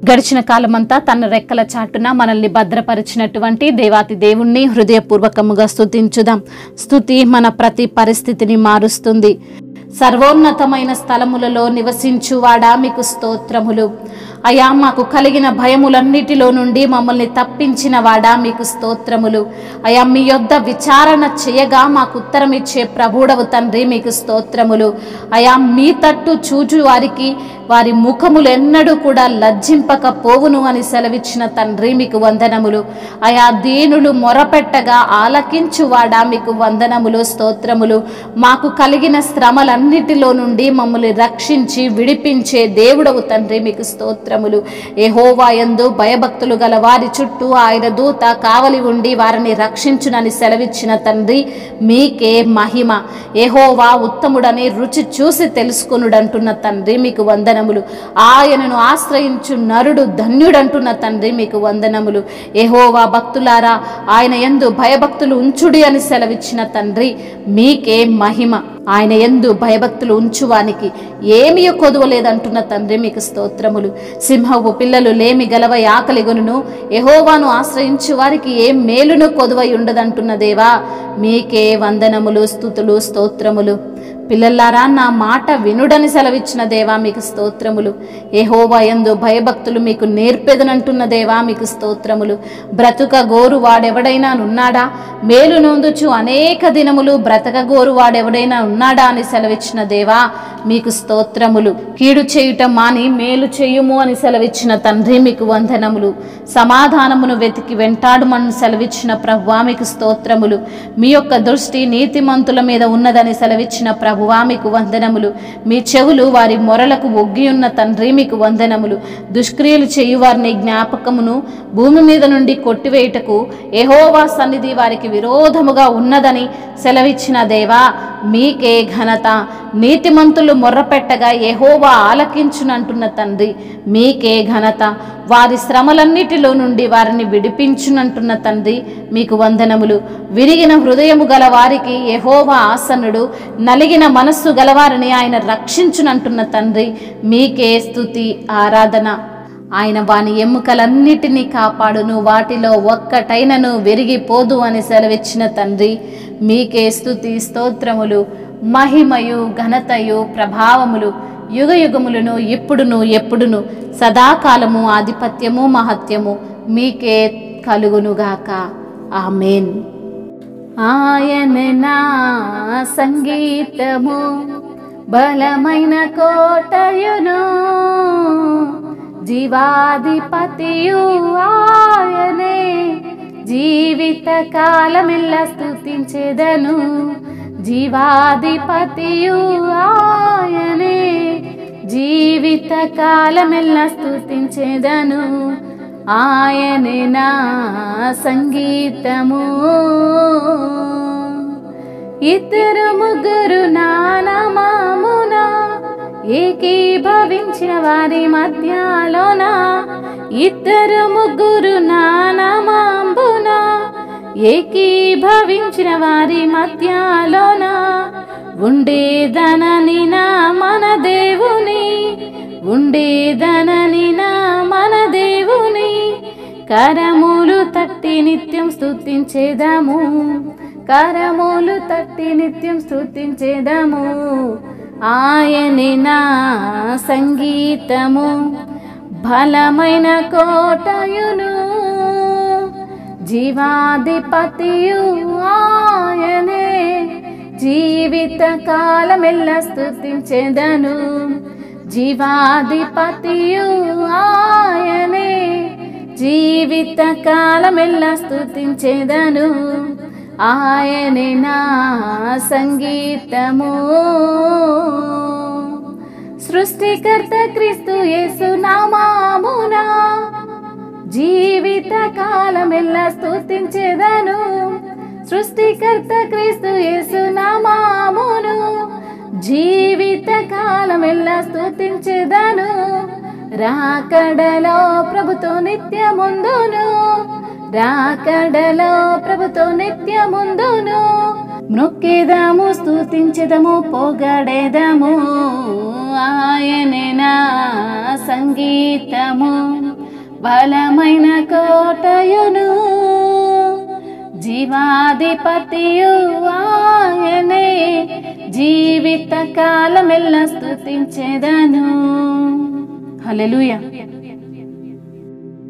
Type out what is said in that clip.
గడిచిన కాలమంతా తన రెక్కల చాటున మనల్ని భద్రపరిచినటువంటి దేవాతి దేవుణ్ణి హృదయపూర్వకముగా స్తుతించుదాం. స్తుతి మన ప్రతి పరిస్థితిని మారుస్తుంది. సర్వోన్నతమైన స్థలములలో నివసించువాడా మీకు స్తోత్రములు. అయా, మాకు కలిగిన భయములన్నిటిలో నుండి మమ్మల్ని తప్పించిన వాడా మీకు స్తోత్రములు. అయా, మీ యొద్ద విచారణ చేయగా మాకు ఉత్తరం ఇచ్చే ప్రభుడవు తండ్రి మీకు స్తోత్రములు. అయా, మీ తట్టు చూచు వారికి వారి ముఖములు ఎన్నడూ కూడా లజ్జింపకపోవును అని సెలవిచ్చిన తండ్రి మీకు వందనములు. అయా, దీనులు మొరపెట్టగా ఆలకించువాడా మీకు వందనములు, స్తోత్రములు. మాకు కలిగిన శ్రమలన్నిటిలో నుండి మమ్మల్ని రక్షించి విడిపించే దేవుడవు తండ్రి మీకు స్తోత్రములు. యెహోవా యందు భయభక్తులు గల వారి చుట్టూ ఆయన దూత కావలి ఉండి వారిని రక్షించునని సెలవిచ్చిన తండ్రి మీకే మహిమ. యెహోవా ఉత్తముడని రుచి చూసి తెలుసుకొనుడంటున్న తండ్రి మీకు వందనములు. ఆయనను ఆశ్రయించు నరుడు ధన్యుడంటున్న తండ్రి మీకు వందనములు. యెహోవా భక్తులారా, ఆయన యందు భయభక్తులు ఉంచుడి అని సెలవిచ్చిన తండ్రి మీకే మహిమ. ఆయన యందు భయభక్తులు ఉంచువానికి ఏమీ కొదువలేదంటున్న తండ్రి మీకు స్తోత్రములు. సింహపు పిల్లలు లేమి గలవై ఆకలిగొనును, యెహోవాను ఆశ్రయించు వారికి ఏ మేలును కొదువై ఉండదంటున్న దేవా మీకే వందనములు, స్తుతులు, స్తోత్రములు. పిల్లలారా, నా మాట వినుడని సెలవిచ్చిన దేవా మీకు స్తోత్రములు. యెహోవా యందు భయభక్తులు మీకు నేర్పెదనంటున్న దేవా మీకు స్తోత్రములు. బ్రతుక గోరు వాడెవడైనా ఉన్నాడా? మేలు నొందుచు అనేక దినములు బ్రతకగోరు వాడెవడైనా ఉన్నాడా అని సెలవిచ్చిన దేవా మీకు స్తోత్రములు. కీడు చేయుట మాని మేలు చేయుము అని సెలవిచ్చిన తండ్రి మీకు వందనములు. సమాధానమును వెతికి వెంటాడుమని సెలవిచ్చిన ప్రభువా మీకు స్తోత్రములు. మీ యొక్క దృష్టి నీతిమంతుల మీద ఉన్నదని సెలవిచ్చిన ప్రభువా మీకు వందనములు. మీ చెవులు వారి మొరలకు ఒగ్గి ఉన్న తండ్రి మీకు వందనములు. దుష్క్రియలు చేయువారిని జ్ఞాపకమును భూమి మీద నుండి కొట్టివేయుటకు యెహోవా సన్నిధి వారికి విరోధముగా ఉన్నదని సెలవిచ్చిన దేవా మీకే ఘనత. నీతిమంతులు మొర్రపెట్టగా యెహోవా ఆలకించునంటున్న తండ్రి మీకే ఘనత. వారి శ్రమలన్నిటిలో నుండి వారిని విడిపించునంటున్న తండ్రి మీకు వందనములు. విరిగిన హృదయము గల వారికి యెహోవా ఆసన్నుడు, నలిగిన మనస్సు గలవారిని ఆయన రక్షించునంటున్న తండ్రి మీకే స్తుతి, ఆరాధన. ఆయన వాని ఎముకలన్నిటినీ కాపాడును, వాటిలో ఒక్కటైనను విరిగిపోదు అని సెలవిచ్చిన తండ్రి మీకే స్తుతి, స్తోత్రములు. మహిమయు ఘనతయు ప్రభావములు యుగయుగములను ఇప్పుడును ఎప్పుడును సదాకాలము ఆధిపత్యము మహత్యము మీకే కలుగునుగాక. ఆమేన్. ఆయనే నా సంగీతము, బలమైన కోటయును, జీవాధిపతియు ఆయనే, జీవిత కాలమెల్లా స్తుతించెదను. జీవాధిపతియు ఆయనే, జీవిత కాలమెల్లా స్తుతించెదను. ఆయనే నా సంగీతము. ఇద్దరు ముగ్గురు నానామమున ఏకీభవించిన వారి మధ్యలోన, ఇద్దరు ముగ్గురు నానామంబున ఏకీభవించిన వారి మధ్యలోన, ఉండేదనని నా మన దేవుని, ఉండేదనని నా మన దేవుని, కరములు తట్టి నిత్యం స్తుతించేదము, కరములు తట్టి నిత్యం స్తుతించేదము. ఆయనే నా సంగీతము, బలమైన కోటయును, జీవాధిపతియు ఆయనే, జీవిత కాలమెల్లా స్తుతించెదను. జీవాధిపతియు ఆయనే, జీవిత కాలమెల్లా స్తుతించెదను. ఆయనే నా సంగీతము. సృష్టికర్త క్రీస్తు యేసు నామమున జీవిత కాలమెల్లా స్తుతించెదను. సృష్టికర్త క్రీస్తు యేసు నామమును జీవిత కాలమెల్లా స్తుతించెదను. రాకడలో ప్రభుతో నిత్యముందును, రాకడలో ప్రభుతో నిత్యముందును, మొక్కేదము స్తుతించెదము పొగడేదము. ఆయనే నా సంగీతము బలమైన కోటయును జీవాధిపతియు ఆయనే జీవిత కాలమెల్ల స్తుతించెదను. హల్లెలూయా.